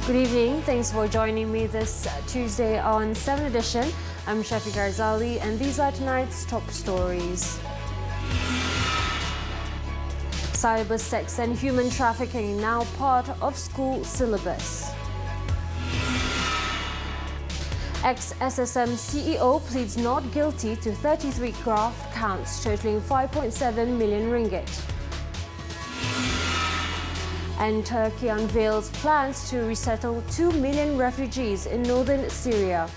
Good evening. Thanks for joining me this Tuesday on 7Edition. I'm Shafika Razali, and these are tonight's top stories. Cyber sex and human trafficking now part of school syllabus. Ex-SSM CEO pleads not guilty to 33 graft counts totaling 5.7 million ringgit. And Turkey unveils plans to resettle 2 million refugees in northern Syria.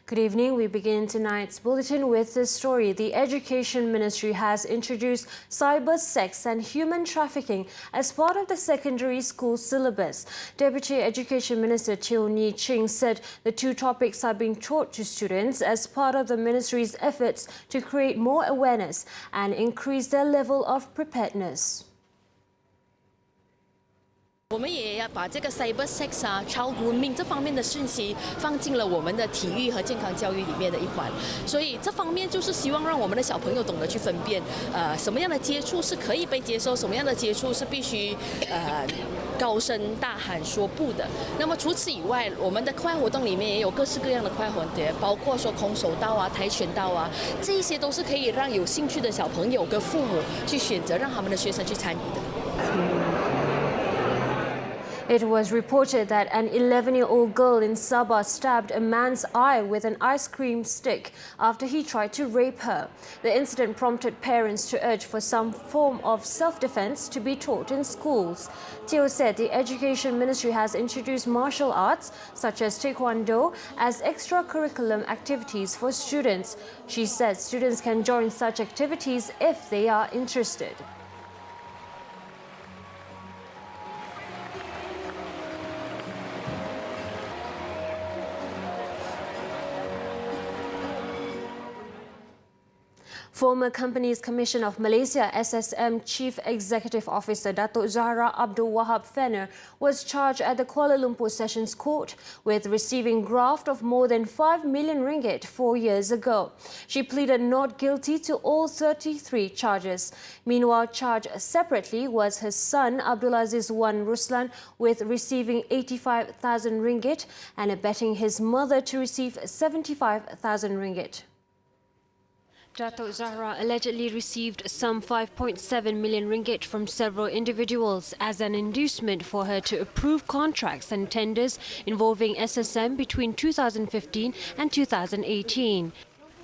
Good evening. We begin tonight's bulletin with this story. The Education Ministry has introduced cyber sex and human trafficking as part of the secondary school syllabus. Deputy Education Minister Teo Ni Ching said the two topics are being taught to students as part of the ministry's efforts to create more awareness and increase their level of preparedness. 我们也要把这个 cyber sex child grooming 这方面的讯息放进了我们的体育和健康教育里面的一环，所以这方面就是希望让我们的小朋友懂得去分辨，什么样的接触是可以被接受，什么样的接触是必须高声大喊说不的。那么除此以外，我们的课外活动里面也有各式各样的课外活动，包括说空手道啊、跆拳道啊，这一些都是可以让有兴趣的小朋友跟父母去选择，让他们的学生去参与的。 It was reported that an 11-year-old girl in Sabah stabbed a man's eye with an ice cream stick after he tried to rape her. The incident prompted parents to urge for some form of self-defense to be taught in schools. Teo said the Education Ministry has introduced martial arts, such as Taekwondo, as extracurriculum activities for students. She said students can join such activities if they are interested. Former Companies Commission of Malaysia SSM Chief Executive Officer Datuk Zahra Abdul Wahab Fenner was charged at the Kuala Lumpur Sessions Court with receiving graft of more than 5 million ringgit 4 years ago. She pleaded not guilty to all 33 charges. Meanwhile, charged separately was her son Abdulaziz Wan Ruslan with receiving 85,000 ringgit and abetting his mother to receive 75,000 ringgit. Datuk Zahra allegedly received some 5.7 million ringgit from several individuals as an inducement for her to approve contracts and tenders involving SSM between 2015 and 2018.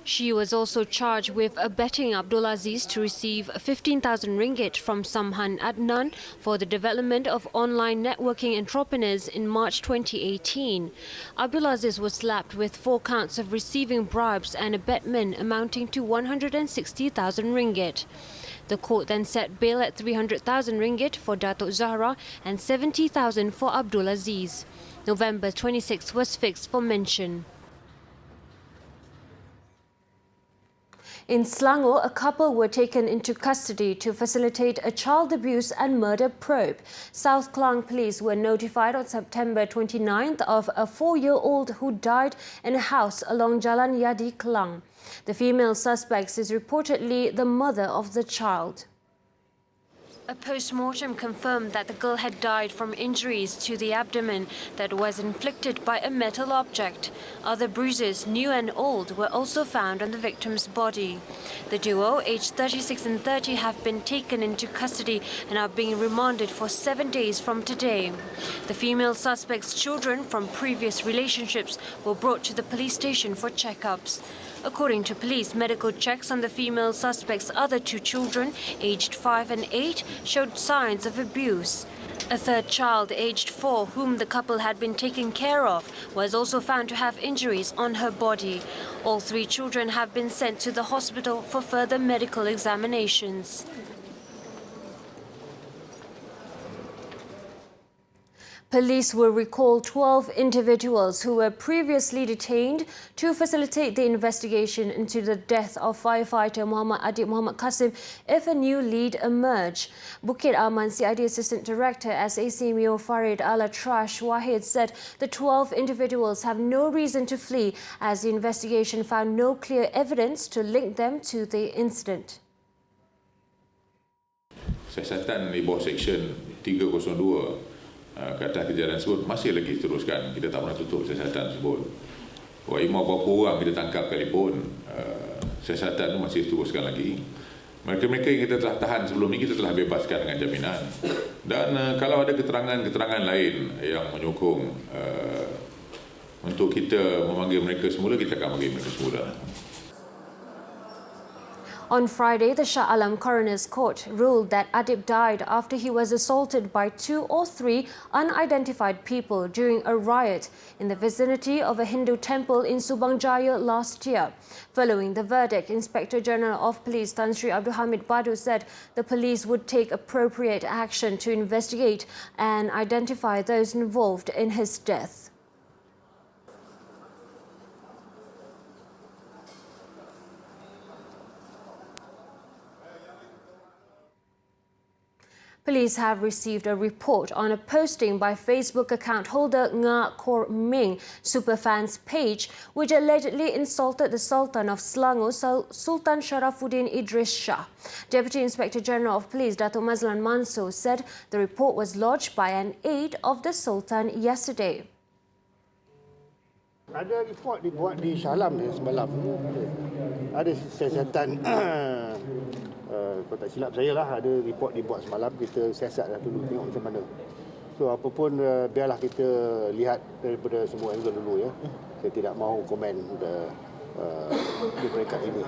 She was also charged with abetting Abdulaziz to receive 15,000 ringgit from Samhan Adnan for the development of online networking entrepreneurs in March 2018. Abdulaziz was slapped with 4 counts of receiving bribes and abetment amounting to 160,000 ringgit. The court then set bail at 300,000 ringgit for Datuk Zahra and 70,000 for Abdulaziz. November 26 was fixed for mention. In Selangor, a couple were taken into custody to facilitate a child abuse and murder probe. South Klang police were notified on September 29th of a 4-year-old who died in a house along Jalan Yadi, Klang. The female suspect is reportedly the mother of the child. A post-mortem confirmed that the girl had died from injuries to the abdomen that was inflicted by a metal object. Other bruises, new and old, were also found on the victim's body. The duo, aged 36 and 30, have been taken into custody and are being remanded for 7 days from today. The female suspect's children from previous relationships were brought to the police station for checkups. According to police, medical checks on the female suspect's other 2 children, aged 5 and 8, showed signs of abuse. A third child, aged 4, whom the couple had been taking care of, was also found to have injuries on her body. All 3 children have been sent to the hospital for further medical examinations. Police will recall 12 individuals who were previously detained to facilitate the investigation into the death of firefighter Muhammad Adib Muhammad Qasim if a new lead emerge. Bukit Aman CID Assistant Director SACMO Farid Al-Atrash Wahid said the 12 individuals have no reason to flee as the investigation found no clear evidence to link them to the incident. Siasatan di bawah Seksyen 302 ke atas kejadian tersebut masih lagi teruskan. Kita tak pernah tutup siasatan tersebut. Mau berapa orang kita tangkap sekalipun, siasatan itu masih teruskan lagi. Mereka-mereka yang kita telah tahan sebelum ini kita telah bebaskan dengan jaminan. Dan kalau ada keterangan-keterangan lain yang menyokong untuk kita memanggil mereka semula, kita akan memanggil mereka semula. On Friday, the Shah Alam Coroner's Court ruled that Adib died after he was assaulted by 2 or 3 unidentified people during a riot in the vicinity of a Hindu temple in Subang Jaya last year. Following the verdict, Inspector General of Police Tan Sri Abdul Hamid Badu said the police would take appropriate action to investigate and identify those involved in his death. Police have received a report on a posting by Facebook account holder Nga Kor Ming Superfans page, which allegedly insulted the Sultan of Selangor, Sultan Sharafuddin Idris Shah. Deputy Inspector General of Police Datuk Mazlan Mansoor said the report was lodged by an aide of the Sultan yesterday. Ada report dibuat di Shah Alam ni semalam. Ada siasatan, kalau tak silap saya lah, ada report dibuat semalam. Kita siasat dah dulu, tengok macam mana. So apapun, biarlah kita lihat daripada semua angle dulu ya. Saya tidak mahu komen di peringkat ini.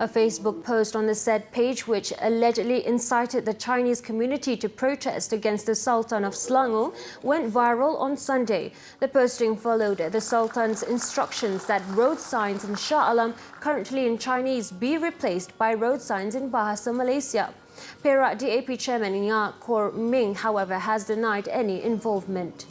A Facebook post on the said page, which allegedly incited the Chinese community to protest against the Sultan of Selangor, went viral on Sunday. The posting followed the Sultan's instructions that road signs in Shah Alam, currently in Chinese, be replaced by road signs in Bahasa Malaysia. Perak DAP Chairman Nga Kor Ming, however, has denied any involvement.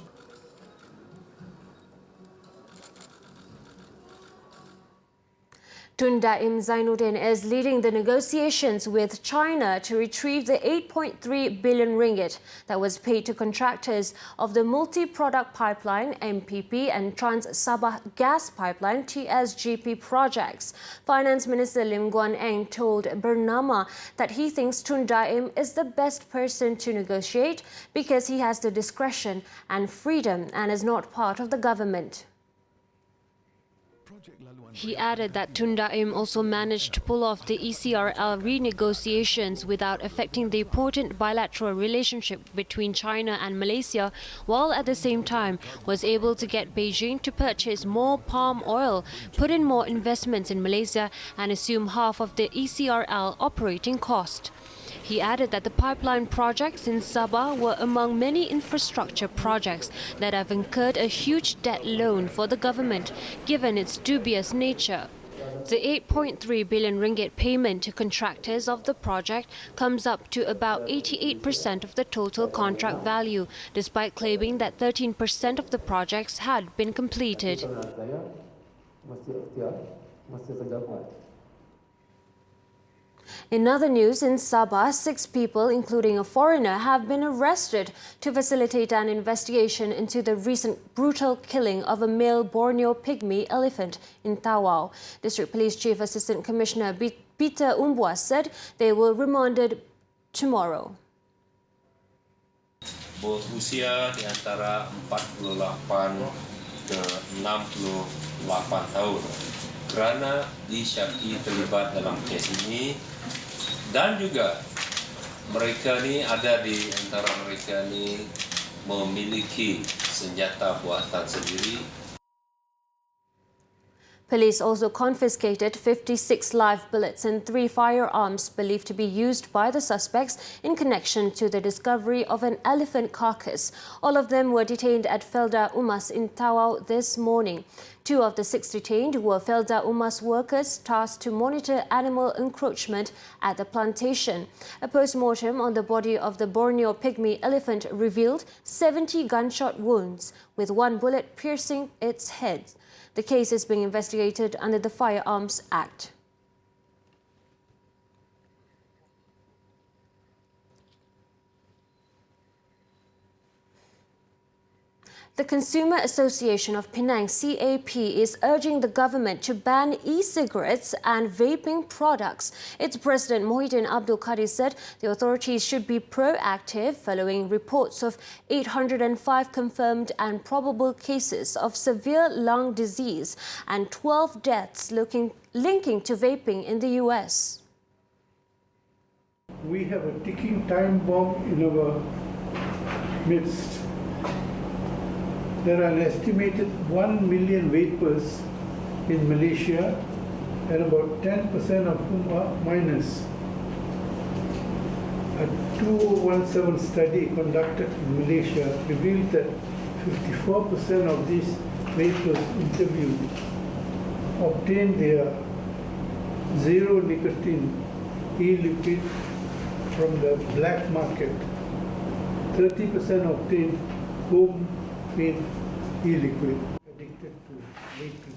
Tun Daim Zainuddin is leading the negotiations with China to retrieve the 8.3 billion ringgit that was paid to contractors of the multi-product pipeline MPP and Trans-Sabah gas pipeline TSGP projects. Finance Minister Lim Guan Eng told Bernama that he thinks Tun Daim is the best person to negotiate because he has the discretion and freedom and is not part of the government. He added that Tun Daim also managed to pull off the ECRL renegotiations without affecting the important bilateral relationship between China and Malaysia, while at the same time was able to get Beijing to purchase more palm oil, put in more investments in Malaysia and assume half of the ECRL operating cost. He added that the pipeline projects in Sabah were among many infrastructure projects that have incurred a huge debt loan for the government, given its dubious nature. The 8.3 billion ringgit payment to contractors of the project comes up to about 88% of the total contract value, despite claiming that 13% of the projects had been completed. In other news, in Sabah, 6 people, including a foreigner, have been arrested to facilitate an investigation into the recent brutal killing of a male Borneo pygmy elephant in Tawau. District Police Chief Assistant Commissioner Peter Umbua said they will be remanded tomorrow. Berusia di antara 48 ke 68 tahun. Kerana disyaki terlibat dalam kes ini dan juga mereka ni ada di antara mereka ni memiliki senjata buatan sendiri. Police also confiscated 56 live bullets and 3 firearms believed to be used by the suspects in connection to the discovery of an elephant carcass. All of them were detained at Felda Umas in Tawau this morning. 2 of the 6 detained were Felda Umas workers tasked to monitor animal encroachment at the plantation. A post-mortem on the body of the Borneo pygmy elephant revealed 70 gunshot wounds, with 1 bullet piercing its head. The case is being investigated under the Firearms Act. The Consumer Association of Penang, CAP, is urging the government to ban e-cigarettes and vaping products. Its president, Mohiddin Abdul Qadir, said the authorities should be proactive following reports of 805 confirmed and probable cases of severe lung disease and 12 deaths linking to vaping in the US. We have a ticking time bomb in our midst. There are an estimated 1 million vapers in Malaysia, and about 10% of whom are minors. A 2017 study conducted in Malaysia revealed that 54% of these vapers interviewed obtained their zero nicotine e-liquid from the black market. 30% obtained home-made e-liquid addicted to vaping.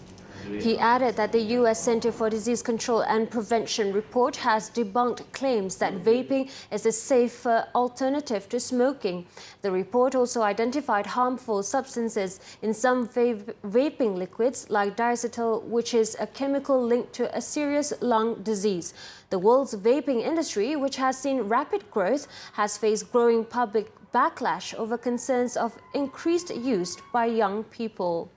He added that the US Center for Disease Control and Prevention report has debunked claims that vaping is a safer alternative to smoking. The report also identified harmful substances in some vaping liquids like diacetyl, which is a chemical linked to a serious lung disease. The world's vaping industry, which has seen rapid growth, has faced growing public backlash over concerns of increased use by young people.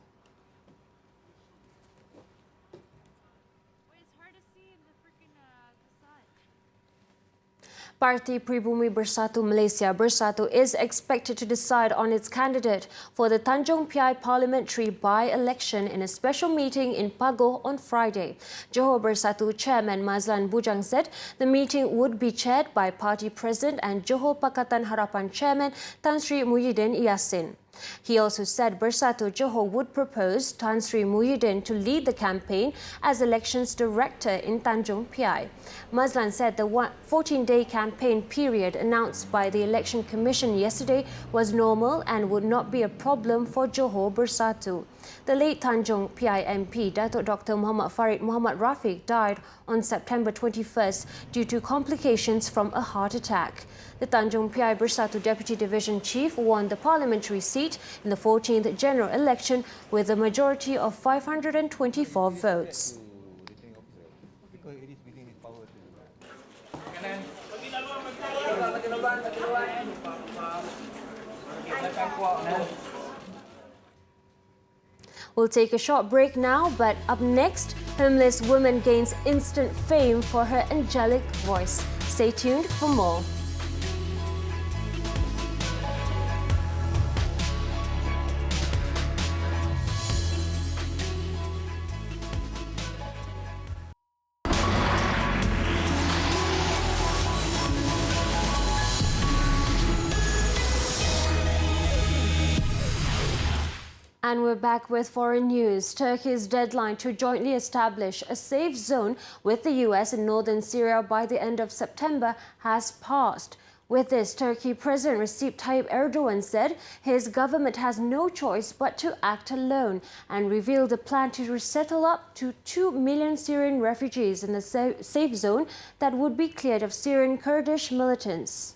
Parti Pribumi Bersatu Malaysia Bersatu is expected to decide on its candidate for the Tanjung Piai parliamentary by-election in a special meeting in Pagoh on Friday. Johor Bersatu Chairman Mazlan Bujang said the meeting would be chaired by party president and Johor Pakatan Harapan Chairman Tan Sri Muhyiddin Yassin. He also said Bersatu Johor would propose Tan Sri Muhyiddin to lead the campaign as elections director in Tanjung Piai. Mazlan said the 14-day campaign period announced by the Election Commission yesterday was normal and would not be a problem for Johor Bersatu. The late Tanjung Piai MP, Datuk Dr. Muhammad Farid Muhammad Rafiq, died on September 21st due to complications from a heart attack. The Tanjung Piai Bersatu Deputy Division Chief won the parliamentary seat in the 14th general election with a majority of 524 votes. We'll take a short break now, but up next, homeless woman gains instant fame for her angelic voice. Stay tuned for more. And we're back with foreign news. Turkey's deadline to jointly establish a safe zone with the US in northern Syria by the end of September has passed. With this, Turkey President Recep Tayyip Erdogan said his government has no choice but to act alone and revealed a plan to resettle up to 2 million Syrian refugees in a safe zone that would be cleared of Syrian Kurdish militants.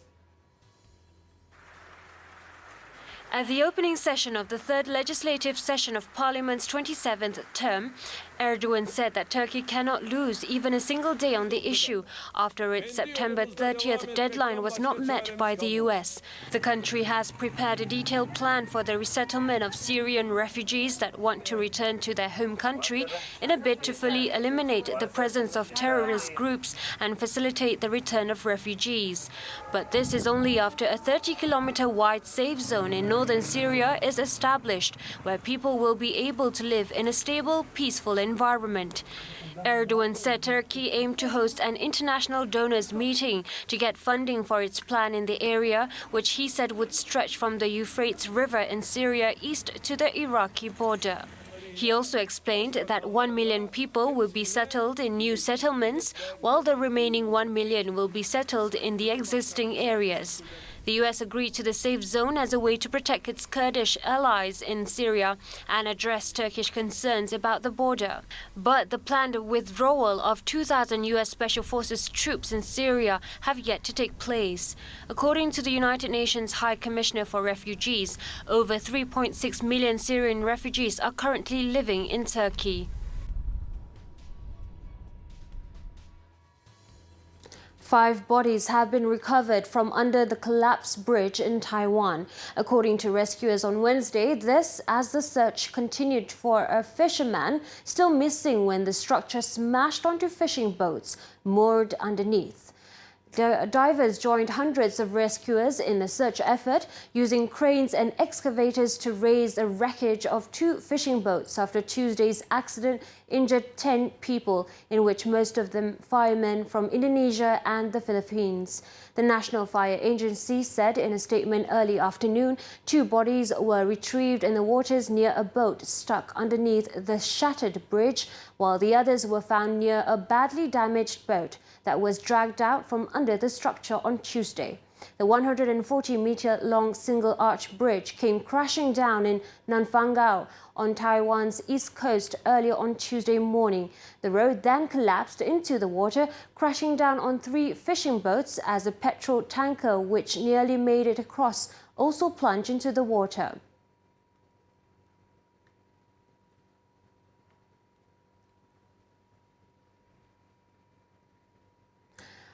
At the opening session of the third legislative session of Parliament's 27th term, Erdogan said that Turkey cannot lose even a single day on the issue after its September 30th deadline was not met by the US. The country has prepared a detailed plan for the resettlement of Syrian refugees that want to return to their home country in a bid to fully eliminate the presence of terrorist groups and facilitate the return of refugees. But this is only after a 30-kilometer wide safe zone in northern Syria is established, where people will be able to live in a stable, peaceful environment. environment. Erdogan said Turkey aimed to host an international donors meeting to get funding for its plan in the area, which he said would stretch from the Euphrates River in Syria east to the Iraqi border. He also explained that 1 million people will be settled in new settlements, while the remaining 1 million will be settled in the existing areas. The US agreed to the safe zone as a way to protect its Kurdish allies in Syria and address Turkish concerns about the border. But the planned withdrawal of 2,000 US Special Forces troops in Syria have yet to take place. According to the United Nations High Commissioner for Refugees, over 3.6 million Syrian refugees are currently living in Turkey. 5 bodies have been recovered from under the collapsed bridge in Taiwan, according to rescuers on Wednesday. This as the search continued for a fisherman still missing when the structure smashed onto fishing boats moored underneath. The divers joined hundreds of rescuers in the search effort, using cranes and excavators to raise the wreckage of 2 fishing boats after Tuesday's accident injured 10 people, in which most of them firemen from Indonesia and the Philippines. The National Fire Agency said in a statement early afternoon 2 bodies were retrieved in the waters near a boat stuck underneath the shattered bridge, while the others were found near a badly damaged boat that was dragged out from under the structure on Tuesday. The 140-meter-long single-arch bridge came crashing down in Nanfangao on Taiwan's east coast earlier on Tuesday morning. The road then collapsed into the water, crashing down on 3 fishing boats as a petrol tanker, which nearly made it across, also plunged into the water.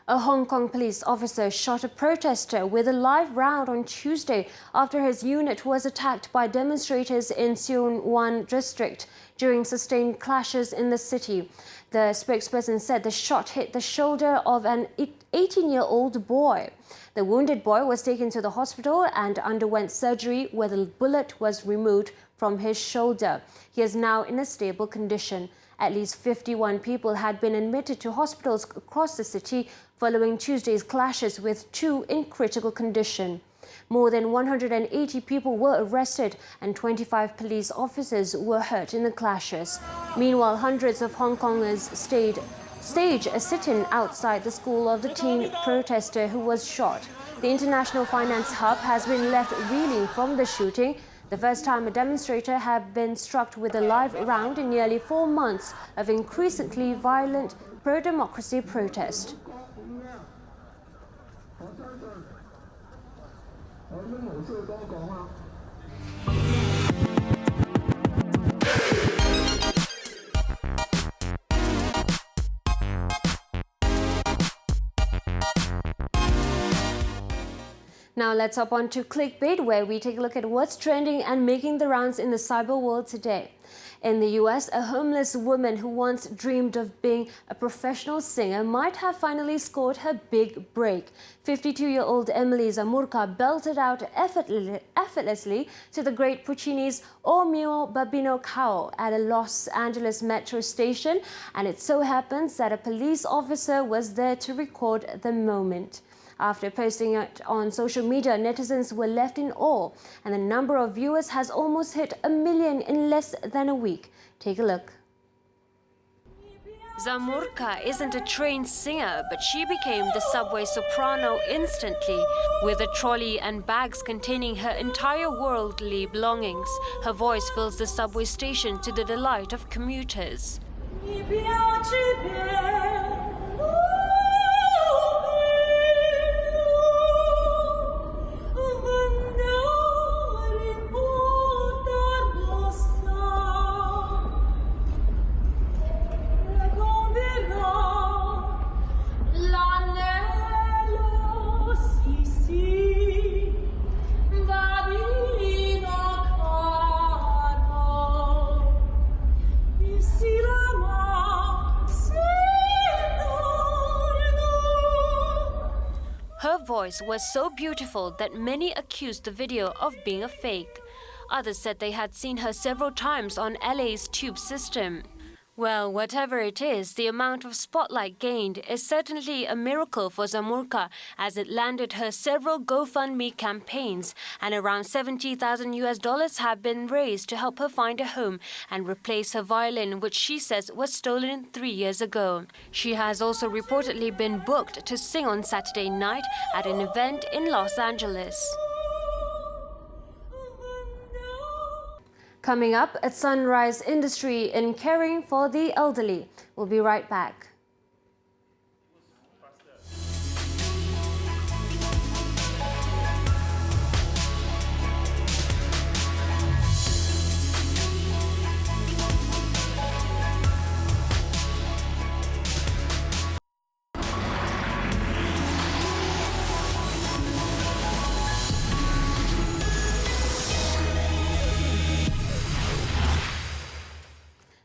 A Hong Kong police officer shot a protester with a live round on Tuesday after his unit was attacked by demonstrators in Siu Wan district during sustained clashes in the city. The spokesperson said the shot hit the shoulder of an 18-year-old boy. The wounded boy was taken to the hospital and underwent surgery where the bullet was removed from his shoulder. He is now in a stable condition. At least 51 people had been admitted to hospitals across the city following Tuesday's clashes, with 2 in critical condition. More than 180 people were arrested and 25 police officers were hurt in the clashes. Meanwhile, hundreds of Hong Kongers staged a sit-in outside the school of the teen protester who was shot. The international finance hub has been left reeling from the shooting, the first time a demonstrator had been struck with a live round in nearly 4 months of increasingly violent pro-democracy protest. Now let's hop on to Clickbait, where we take a look at what's trending and making the rounds in the cyber world today. In the US, a homeless woman who once dreamed of being a professional singer might have finally scored her big break. 52-year-old Emily Zamurka belted out effortlessly to the great Puccini's O mio babbino caro at a Los Angeles metro station, and it so happens that a police officer was there to record the moment. After posting it on social media, netizens were left in awe, and the number of viewers has almost hit 1 million in less than a week. Take a look. Zamurka isn't a trained singer, but she became the subway soprano instantly. With a trolley and bags containing her entire worldly belongings, her voice fills the subway station to the delight of commuters. Her voice was so beautiful that many accused the video of being a fake. Others said they had seen her several times on LA's tube system. Well, whatever it is, the amount of spotlight gained is certainly a miracle for Zamurka, as it landed her several GoFundMe campaigns, and around $70,000 have been raised to help her find a home and replace her violin, which she says was stolen 3 years ago. She has also reportedly been booked to sing on Saturday night at an event in Los Angeles. Coming up, at Sunrise Industry in caring for the elderly. We'll be right back.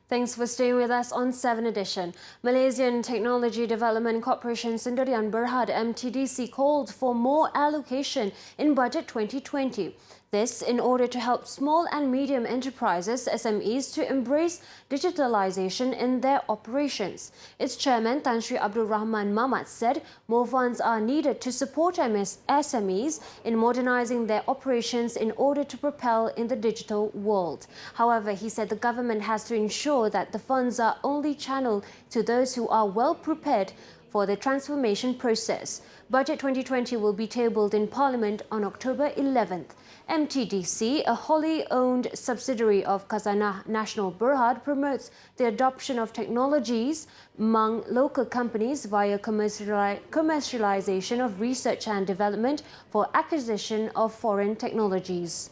Thanks for staying with us on 7Edition. Malaysian Technology Development Corporation Sendirian Berhad MTDC called for more allocation in Budget 2020. This in order to help small and medium enterprises, SMEs, to embrace digitalization in their operations. Its chairman, Tan Sri Abdul Rahman Mamat, said more funds are needed to support SMEs in modernizing their operations in order to propel in the digital world. However, he said the government has to ensure that the funds are only channeled to those who are well prepared for the transformation process. Budget 2020 will be tabled in Parliament on October 11th. MTDC, a wholly owned subsidiary of Khazanah Nasional Berhad, promotes the adoption of technologies among local companies via commercialization of research and development for acquisition of foreign technologies.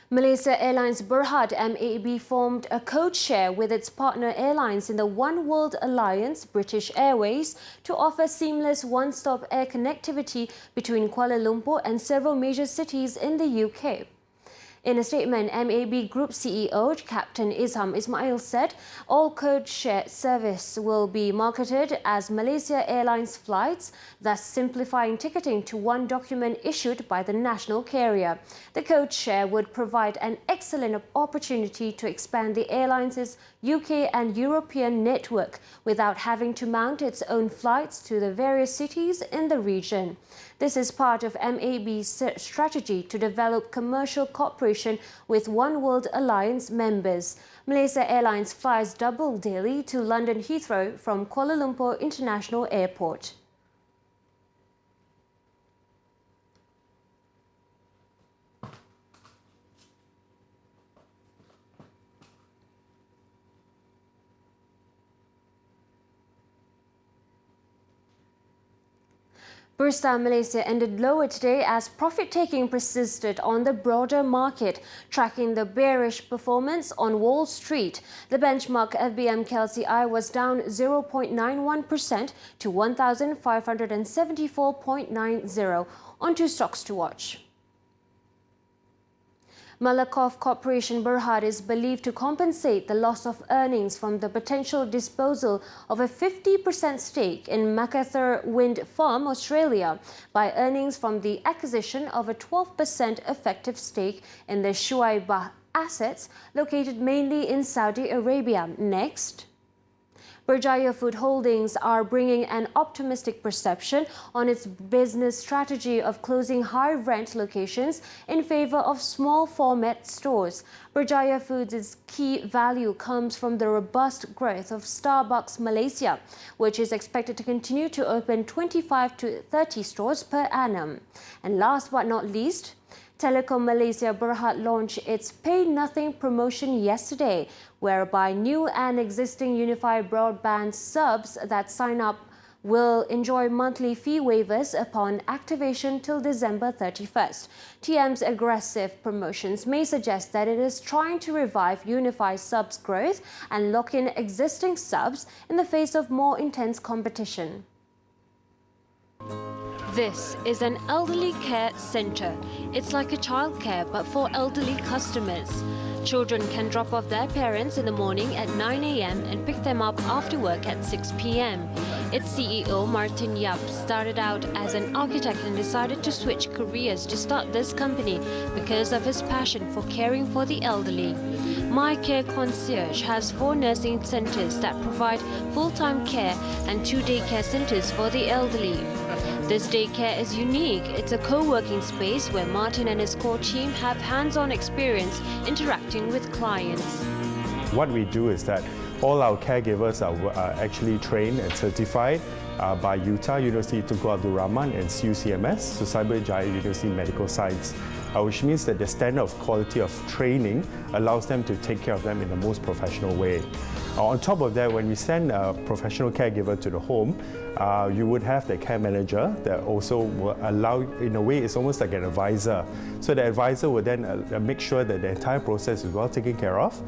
Malaysia Airlines Berhad MAB formed a code-share with its partner airlines in the One World Alliance, British Airways, to offer seamless one-stop air connectivity between Kuala Lumpur and several major cities in the UK. In a statement, MAB Group CEO Captain Izham Ismail said all code share service will be marketed as Malaysia Airlines flights, thus simplifying ticketing to one document issued by the national carrier. The code share would provide an excellent opportunity to expand the airline's UK and European network without having to mount its own flights to the various cities in the region. This is part of MAB's strategy to develop commercial cooperation with One World Alliance members. Malaysia Airlines flies double daily to London Heathrow from Kuala Lumpur International Airport. Bursa Malaysia ended lower today as profit-taking persisted on the broader market, tracking the bearish performance on Wall Street. The benchmark FBM KLCI was down 0.91% to 1,574.90. On to stocks to watch. Malakoff Corporation Berhad is believed to compensate the loss of earnings from the potential disposal of a 50% stake in MacArthur Wind Farm, Australia, by earnings from the acquisition of a 12% effective stake in the Shuaibah assets located mainly in Saudi Arabia. Next, Berjaya Food Holdings are bringing an optimistic perception on its business strategy of closing high-rent locations in favor of small-format stores. Berjaya Foods' key value comes from the robust growth of Starbucks Malaysia, which is expected to continue to open 25 to 30 stores per annum. And last but not least, Telekom Malaysia Berhad launched its Pay Nothing promotion yesterday, whereby new and existing unified broadband subs that sign up will enjoy monthly fee waivers upon activation till December 31st. TM's aggressive promotions may suggest that it is trying to revive unified subs growth and lock in existing subs in the face of more intense competition. This is an elderly care centre. It's like a childcare but for elderly customers. Children can drop off their parents in the morning at 9 a.m. and pick them up after work at 6 p.m. Its CEO, Martin Yap, started out as an architect and decided to switch careers to start this company because of his passion for caring for the elderly. My Care Concierge has 4 nursing centres that provide full-time care and 2 daycare centres for the elderly. This daycare is unique. It's a co-working space where Martin and his core team have hands-on experience interacting with clients. What we do is that all our caregivers are actually trained and certified by Utah University Tunku Abdul Rahman and CUCMS, so Cyberjaya University Medical Science, which means that the standard of quality of training allows them to take care of them in the most professional way. On top of that, when we send a professional caregiver to the home, you would have the care manager that also will allow, in a way, it's almost like an advisor. So the advisor will then make sure that the entire process is well taken care of.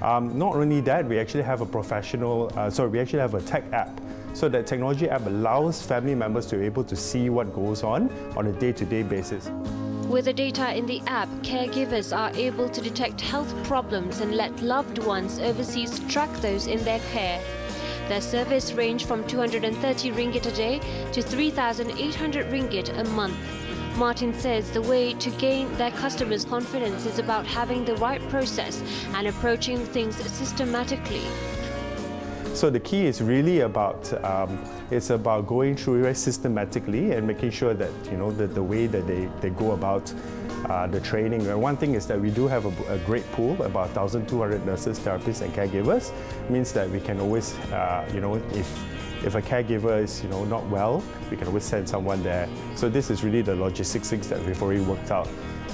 Not only that, we actually have a tech app. So that technology app allows family members to be able to see what goes on a day-to-day basis. With the data in the app, caregivers are able to detect health problems and let loved ones overseas track those in their care. Their service range from 230 ringgit a day to 3,800 ringgit a month. Martin says the way to gain their customers' confidence is about having the right process and approaching things systematically. So the key is really about going through it systematically and making sure that the way that they go about the training. And one thing is that we do have a great pool, about 1,200 nurses, therapists, and caregivers. It means that we can always, if a caregiver is not well, we can always send someone there. So this is really the logistics things that we've already worked out.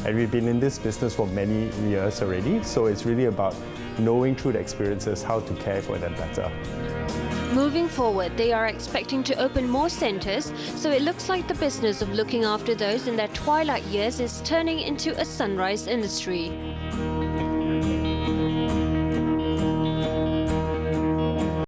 And we've been in this business for many years already, so it's really about knowing through the experiences how to care for them better. Moving forward, they are expecting to open more centres, so it looks like the business of looking after those in their twilight years is turning into a sunrise industry.